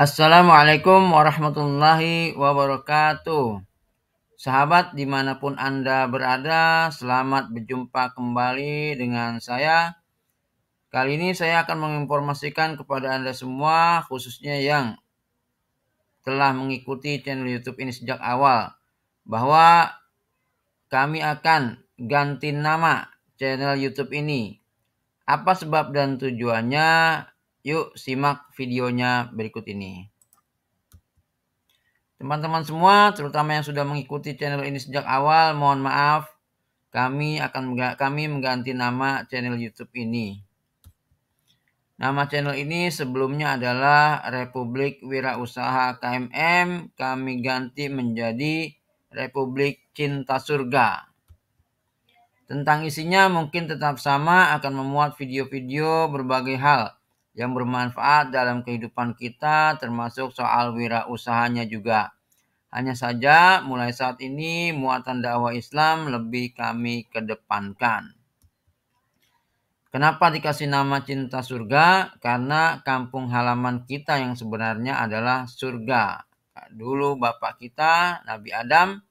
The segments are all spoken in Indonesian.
Assalamualaikum warahmatullahi wabarakatuh. Sahabat dimanapun Anda berada, selamat berjumpa kembali dengan saya. Kali ini saya akan menginformasikan kepada Anda semua, khususnya yang telah mengikuti channel YouTube ini sejak awal, bahwa kami akan ganti nama channel YouTube ini. Apa sebab dan tujuannya? Yuk simak videonya berikut ini. Teman-teman semua, terutama yang sudah mengikuti channel ini sejak awal, mohon maaf, kami mengganti nama channel YouTube ini. Nama channel ini sebelumnya adalah Republik Wirausaha KMM, kami ganti menjadi Republik Cinta Surga. Tentang isinya mungkin tetap sama, akan memuat video-video berbagai hal yang bermanfaat dalam kehidupan kita, termasuk soal wirausahanya juga. Hanya saja mulai saat ini muatan dakwah Islam lebih kami kedepankan. Kenapa dikasih nama Cinta Surga? Karena kampung halaman kita yang sebenarnya adalah surga. Dulu bapak kita, Nabi Adam,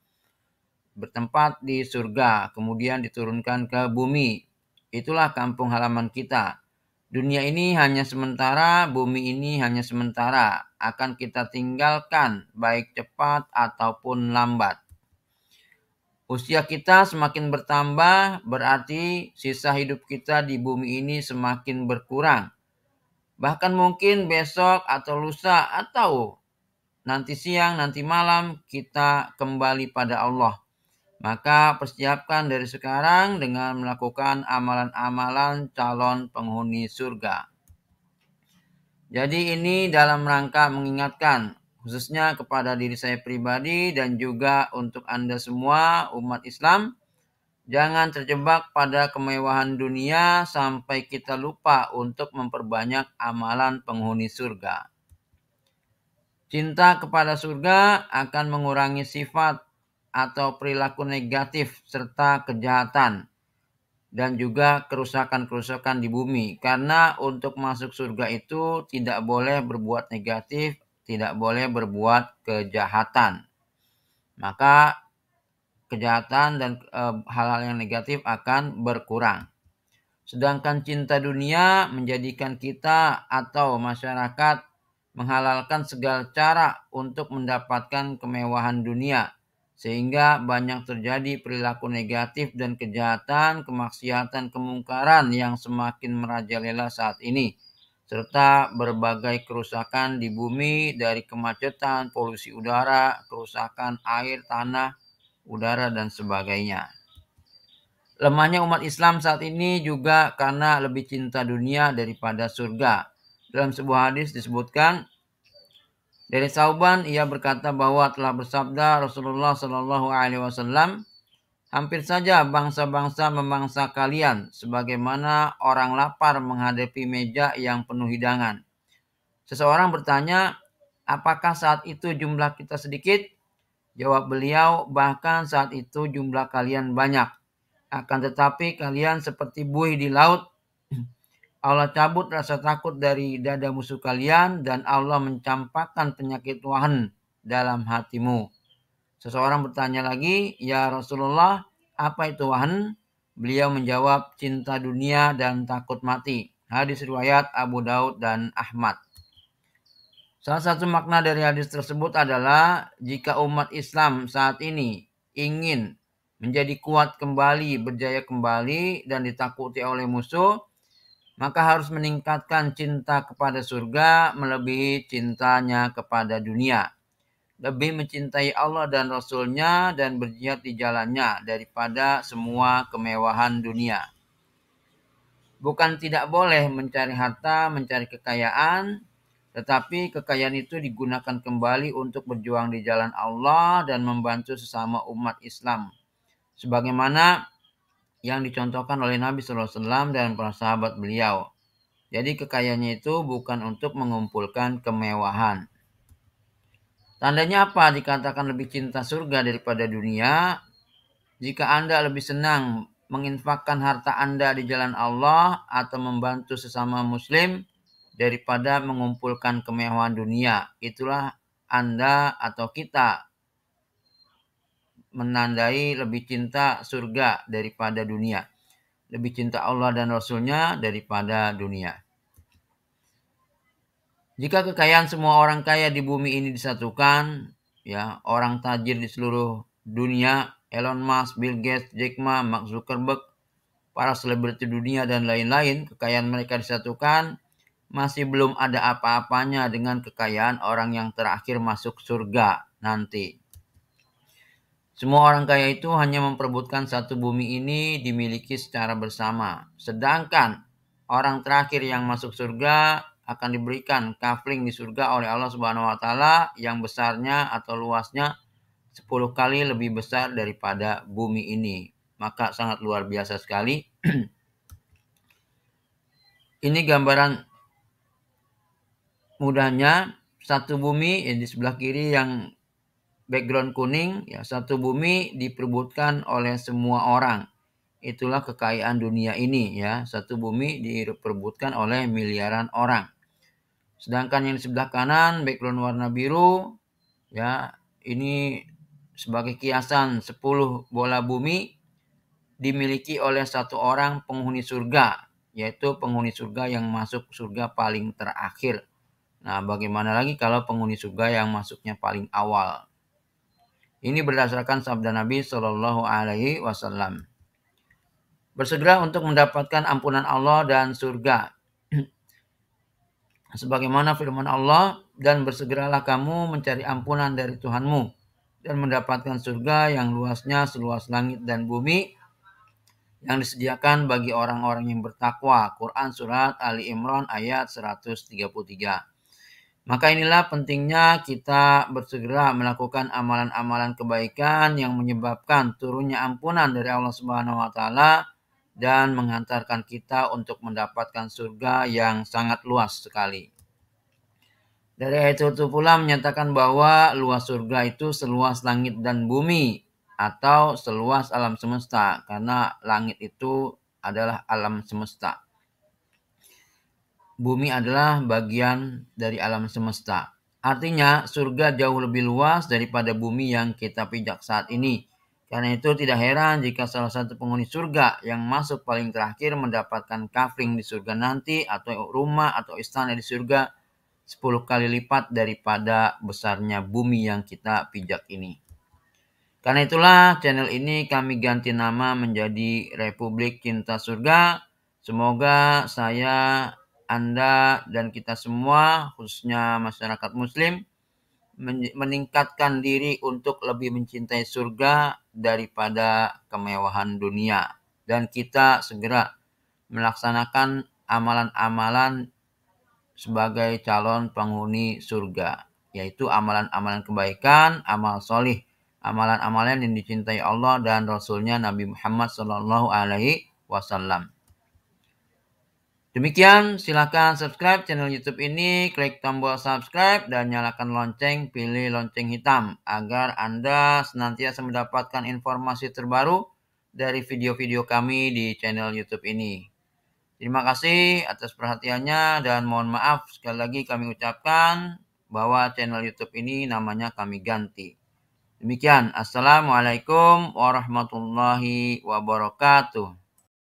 bertempat di surga, kemudian diturunkan ke bumi. Itulah kampung halaman kita. Dunia ini hanya sementara, bumi ini hanya sementara. Akan kita tinggalkan baik cepat ataupun lambat. Usia kita semakin bertambah, berarti sisa hidup kita di bumi ini semakin berkurang. Bahkan mungkin besok atau lusa atau nanti siang, nanti malam kita kembali pada Allah. Maka persiapkan dari sekarang dengan melakukan amalan-amalan calon penghuni surga. Jadi ini dalam rangka mengingatkan khususnya kepada diri saya pribadi dan juga untuk Anda semua umat Islam. Jangan terjebak pada kemewahan dunia sampai kita lupa untuk memperbanyak amalan penghuni surga. Cinta kepada surga akan mengurangi sifat atau perilaku negatif serta kejahatan dan juga kerusakan-kerusakan di bumi. Karena untuk masuk surga itu tidak boleh berbuat negatif, tidak boleh berbuat kejahatan. Maka kejahatan dan hal-hal yang negatif akan berkurang. Sedangkan cinta dunia menjadikan kita atau masyarakat menghalalkan segala cara untuk mendapatkan kemewahan dunia. Sehingga banyak terjadi perilaku negatif dan kejahatan, kemaksiatan, kemungkaran yang semakin merajalela saat ini. Serta berbagai kerusakan di bumi dari kemacetan, polusi udara, kerusakan air, tanah, udara, dan sebagainya. Lemahnya umat Islam saat ini juga karena lebih cinta dunia daripada surga. Dalam sebuah hadis disebutkan, dari Sauban ia berkata bahwa telah bersabda Rasulullah Shallallahu Alaihi Wasallam, hampir saja bangsa-bangsa memangsa kalian, sebagaimana orang lapar menghadapi meja yang penuh hidangan. Seseorang bertanya, apakah saat itu jumlah kita sedikit? Jawab beliau, bahkan saat itu jumlah kalian banyak. Akan tetapi kalian seperti buih di laut. Allah cabut rasa takut dari dada musuh kalian dan Allah mencampakkan penyakit wahan dalam hatimu. Seseorang bertanya lagi, ya Rasulullah, apa itu wahan? Beliau menjawab, cinta dunia dan takut mati. Hadis riwayat Abu Daud dan Ahmad. Salah satu makna dari hadis tersebut adalah jika umat Islam saat ini ingin menjadi kuat kembali, berjaya kembali, dan ditakuti oleh musuh, maka harus meningkatkan cinta kepada surga melebihi cintanya kepada dunia. Lebih mencintai Allah dan Rasul-Nya dan berjihad di jalannya daripada semua kemewahan dunia. Bukan tidak boleh mencari harta, mencari kekayaan, tetapi kekayaan itu digunakan kembali untuk berjuang di jalan Allah dan membantu sesama umat Islam. Sebagaimana yang dicontohkan oleh Nabi SAW dan para sahabat beliau. Jadi kekayaannya itu bukan untuk mengumpulkan kemewahan. Tandanya apa dikatakan lebih cinta surga daripada dunia? Jika Anda lebih senang menginfakkan harta Anda di jalan Allah atau membantu sesama muslim daripada mengumpulkan kemewahan dunia. Itulah Anda atau kita menandai lebih cinta surga daripada dunia. Lebih cinta Allah dan Rasul-Nya daripada dunia. Jika kekayaan semua orang kaya di bumi ini disatukan, ya, orang tajir di seluruh dunia, Elon Musk, Bill Gates, Jack Ma, Mark Zuckerberg, para selebriti dunia dan lain-lain, kekayaan mereka disatukan, masih belum ada apa-apanya dengan kekayaan orang yang terakhir masuk surga nanti. Semua orang kaya itu hanya memperebutkan satu bumi ini dimiliki secara bersama. Sedangkan orang terakhir yang masuk surga akan diberikan kafling di surga oleh Allah Subhanahu wa taala yang besarnya atau luasnya 10 kali lebih besar daripada bumi ini. Maka sangat luar biasa sekali. Ini gambaran mudahnya satu bumi di sebelah kiri yang background kuning, ya, satu bumi diperebutkan oleh semua orang. Itulah kekayaan dunia ini, ya. Satu bumi diperebutkan oleh miliaran orang. Sedangkan yang di sebelah kanan background warna biru, ya, ini sebagai kiasan 10 bola bumi dimiliki oleh satu orang penghuni surga, yaitu penghuni surga yang masuk surga paling terakhir. Nah, bagaimana lagi kalau penghuni surga yang masuknya paling awal? Ini berdasarkan sabda Nabi Shallallahu Alaihi Wasallam. Bersegera untuk mendapatkan ampunan Allah dan surga. Sebagaimana firman Allah, dan bersegeralah kamu mencari ampunan dari Tuhanmu dan mendapatkan surga yang luasnya seluas langit dan bumi yang disediakan bagi orang-orang yang bertakwa. Quran Surat Ali Imran ayat 133. Maka inilah pentingnya kita bersegera melakukan amalan-amalan kebaikan yang menyebabkan turunnya ampunan dari Allah Subhanahu wa taala dan mengantarkan kita untuk mendapatkan surga yang sangat luas sekali. Dari ayat itu pula menyatakan bahwa luas surga itu seluas langit dan bumi atau seluas alam semesta, karena langit itu adalah alam semesta. Bumi adalah bagian dari alam semesta. Artinya surga jauh lebih luas daripada bumi yang kita pijak saat ini. Karena itu tidak heran jika salah satu penghuni surga yang masuk paling terakhir mendapatkan kafling di surga nanti atau rumah atau istana di surga 10 kali lipat daripada besarnya bumi yang kita pijak ini. Karena itulah channel ini kami ganti nama menjadi Republik Cinta Surga. Semoga saya, Anda, dan kita semua, khususnya masyarakat muslim, meningkatkan diri untuk lebih mencintai surga daripada kemewahan dunia. Dan kita segera melaksanakan amalan-amalan sebagai calon penghuni surga, yaitu amalan-amalan kebaikan, amal solih, amalan-amalan yang dicintai Allah dan Rasul-Nya Nabi Muhammad Sallallahu Alaihi Wasallam. Demikian, silakan subscribe channel YouTube ini, klik tombol subscribe dan nyalakan lonceng, pilih lonceng hitam agar Anda senantiasa mendapatkan informasi terbaru dari video-video kami di channel YouTube ini. Terima kasih atas perhatiannya dan mohon maaf sekali lagi kami ucapkan bahwa channel YouTube ini namanya kami ganti. Demikian, Assalamualaikum warahmatullahi wabarakatuh.